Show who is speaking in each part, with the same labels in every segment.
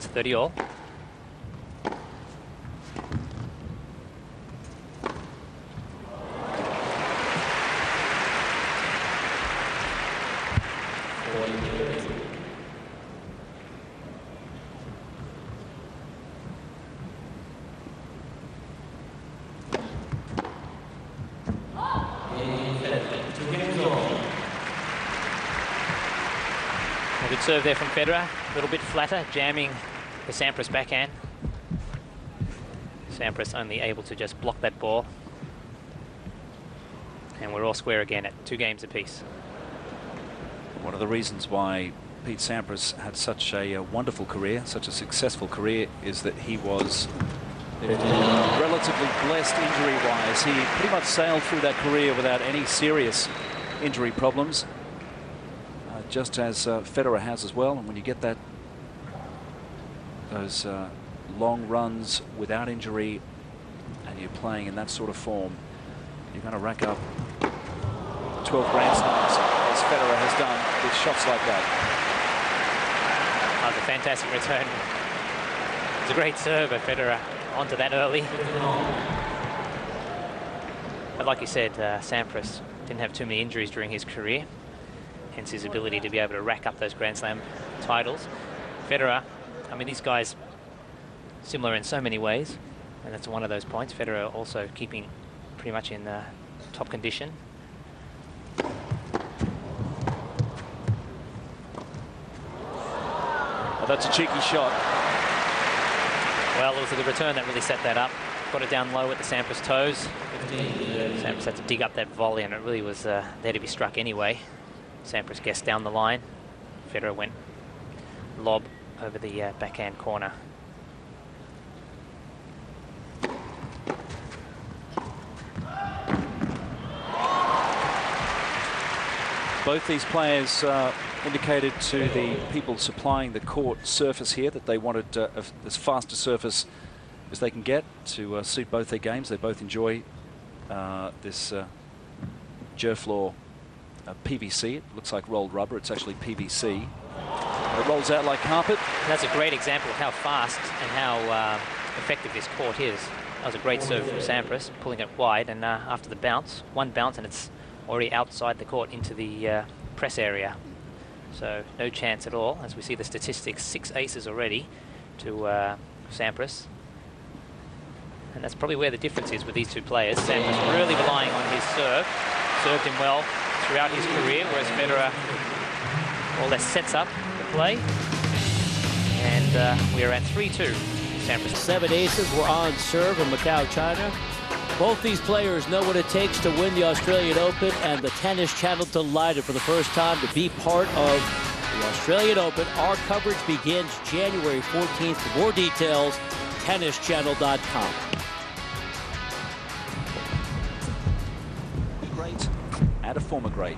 Speaker 1: It's 30 all. Good serve there from Federer, a little bit flatter, jamming the Sampras backhand. Sampras only able to just block that ball. And we're all square again at 2 games apiece.
Speaker 2: One of the reasons why Pete Sampras had such a wonderful career, such a successful career, is that he was relatively blessed injury-wise. He pretty much sailed through that career without any serious injury problems. Just as Federer has as well. And when you get those long runs without injury and you're playing in that sort of form, you're going to rack up 12 Grand Slams, as Federer has done with shots like that.
Speaker 1: That was a fantastic return. It's a great serve, but Federer onto that early. But like you said, Sampras didn't have too many injuries during his career, hence his ability to be able to rack up those Grand Slam titles. Federer, I mean, these guys similar in so many ways, and that's one of those points. Federer also keeping pretty much in top condition.
Speaker 2: Oh, that's a cheeky shot.
Speaker 1: Well, it was the return that really set that up. Got it down low at the Sampras toes. Sampras had to dig up that volley, and it really was there to be struck anyway. Sampras guessed down the line. Federer went lob over the backhand corner.
Speaker 2: Both these players indicated to the people supplying the court surface here that they wanted as fast a surface as they can get to suit both their games. They both enjoy this Durfloor PVC. It looks like rolled rubber. It's actually PVC. It rolls out like carpet.
Speaker 1: That's a great example of how fast and how effective this court is. That was a great serve from Sampras, pulling it wide, and after the bounce, one bounce, and it's already outside the court into the press area. So no chance at all, as we see the statistics, 6 aces already to Sampras. And that's probably where the difference is with these two players. Sampras really relying on his serve. Served him well throughout his career, whereas Federer more or less sets up the play. And we are at 3-2. Sampras.
Speaker 3: 7 aces were on serve in Macao, China. Both these players know what it takes to win the Australian Open, and the Tennis Channel delighted for the first time to be part of the Australian Open. Our coverage begins January 14th. For more details, tennischannel.com.
Speaker 2: Great and a former great.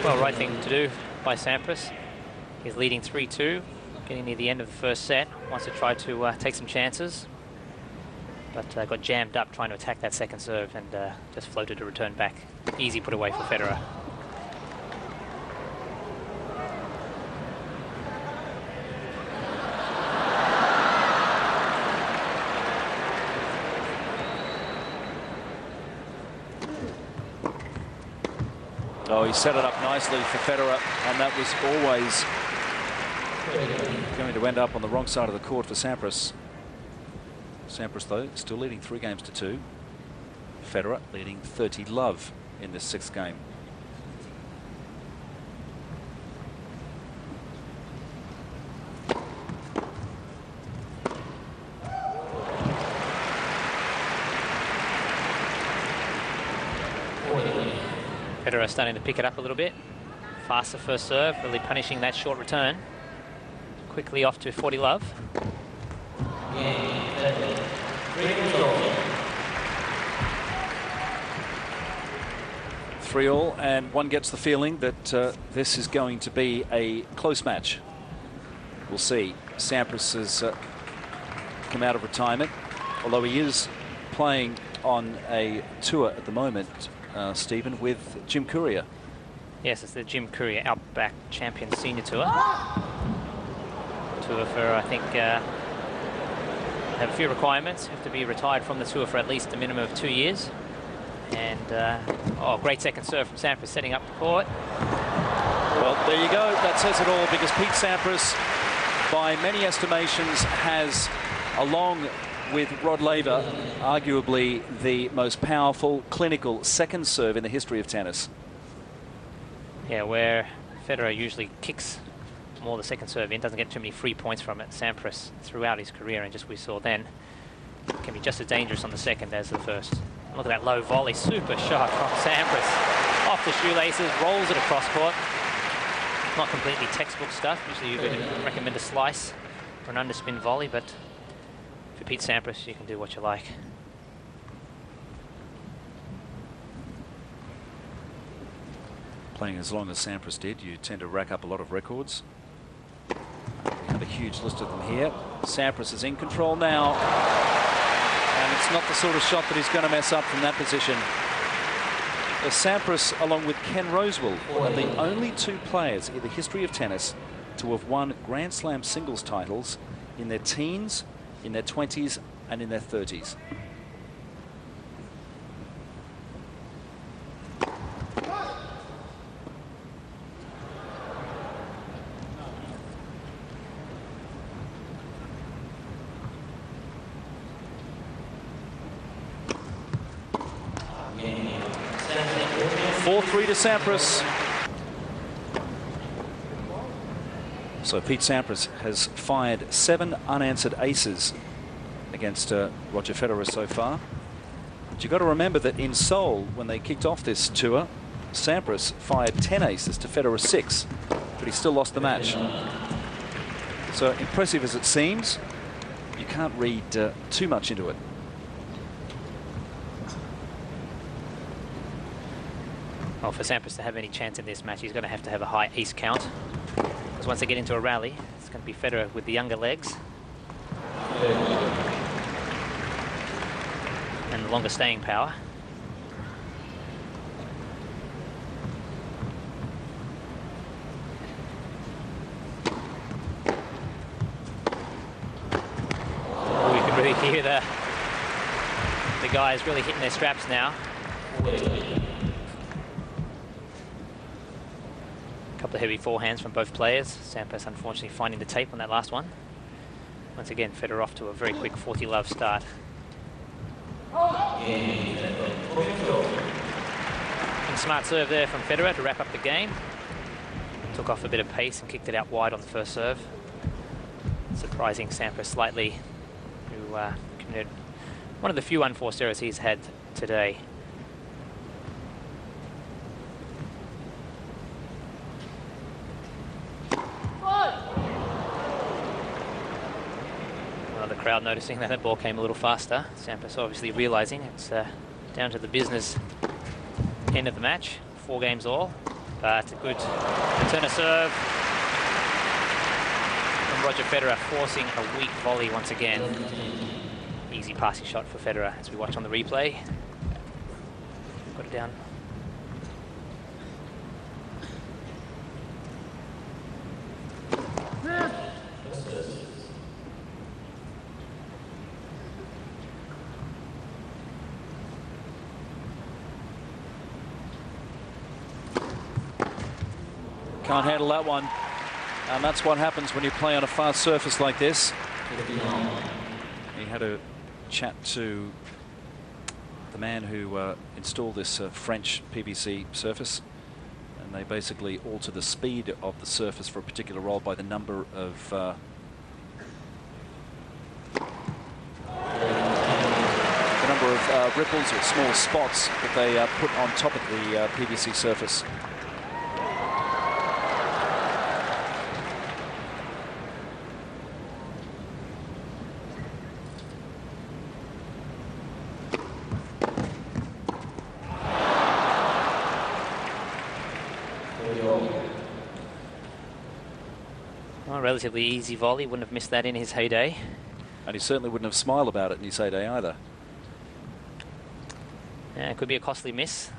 Speaker 1: Well, right thing to do by Sampras. He's leading 3-2, getting near the end of the first set. Wants to try to take some chances, but got jammed up trying to attack that second serve and just floated a return back. Easy put away for Federer.
Speaker 2: Oh, he set it up nicely for Federer, and that was always going to end up on the wrong side of the court for Sampras. Sampras, though, still leading 3-2. Federer leading 30-love in this 6th game.
Speaker 1: Federer starting to pick it up a little bit. Faster first serve, really punishing that short return. Quickly off to 40-love.
Speaker 2: 3-all, and one gets the feeling that this is going to be a close match. We'll see. Sampras has come out of retirement, although he is playing on a tour at the moment, Stephen, with Jim Courier.
Speaker 1: Yes, it's the Jim Courier Outback Champions Senior Tour. Tour for, I think, have a few requirements. You have to be retired from the tour for at least a minimum of 2 years. And, oh, great second serve from Sampras, setting up the court.
Speaker 2: Well, there you go. That says it all, because Pete Sampras, by many estimations, has, along with Rod Laver, arguably the most powerful, clinical second serve in the history of tennis.
Speaker 1: Yeah, where Federer usually kicks more the second serve in, doesn't get too many free points from it. Sampras, throughout his career, and just we saw then, can be just as dangerous on the second as the first. Look at that low volley, super shot from Sampras. Off the shoelaces, rolls it across court. Not completely textbook stuff. Usually you would recommend a slice or an underspin volley, but for Pete Sampras, you can do what you like.
Speaker 2: Playing as long as Sampras did, you tend to rack up a lot of records. We have a huge list of them here. Sampras is in control now, and it's not the sort of shot that he's going to mess up from that position. Sampras, along with Ken Rosewall, are the only two players in the history of tennis to have won Grand Slam singles titles in their teens, in their 20s, and in their 30s. To Sampras. So Pete Sampras has fired 7 unanswered aces against Roger Federer so far. But you've got to remember that in Seoul, when they kicked off this tour, Sampras fired 10 aces to Federer 6, but he still lost the match. So impressive as it seems, you can't read too much into it.
Speaker 1: Well, for Sampras to have any chance in this match, he's going to have a high ace count. Because once they get into a rally, it's going to be Federer with the younger legs. And the longer staying power. Oh, you can really hear the guys really hitting their straps now. Couple of heavy forehands from both players. Sampras unfortunately finding the tape on that last one. Once again, Federer off to a very quick 40-love start. And smart serve there from Federer to wrap up the game. Took off a bit of pace and kicked it out wide on the first serve. Surprising Sampras slightly, who committed one of the few unforced errors he's had today. The crowd noticing that ball came a little faster. Sampras obviously realizing it's down to the business end of the match. 4 games all, but a good return of serve from Roger Federer, forcing a weak volley once again. Easy passing shot for Federer as we watch on the replay. Got it down.
Speaker 2: Can't handle that one. And that's what happens when you play on a fast surface like this. He had a chat to the man who installed this French PVC surface, and they basically alter the speed of the surface for a particular roll by the number of ripples or small spots that they put on top of the PVC surface.
Speaker 1: Well, relatively easy volley, wouldn't have missed that in his heyday.
Speaker 2: And he certainly wouldn't have smiled about it in his heyday either.
Speaker 1: Yeah, it could be a costly miss.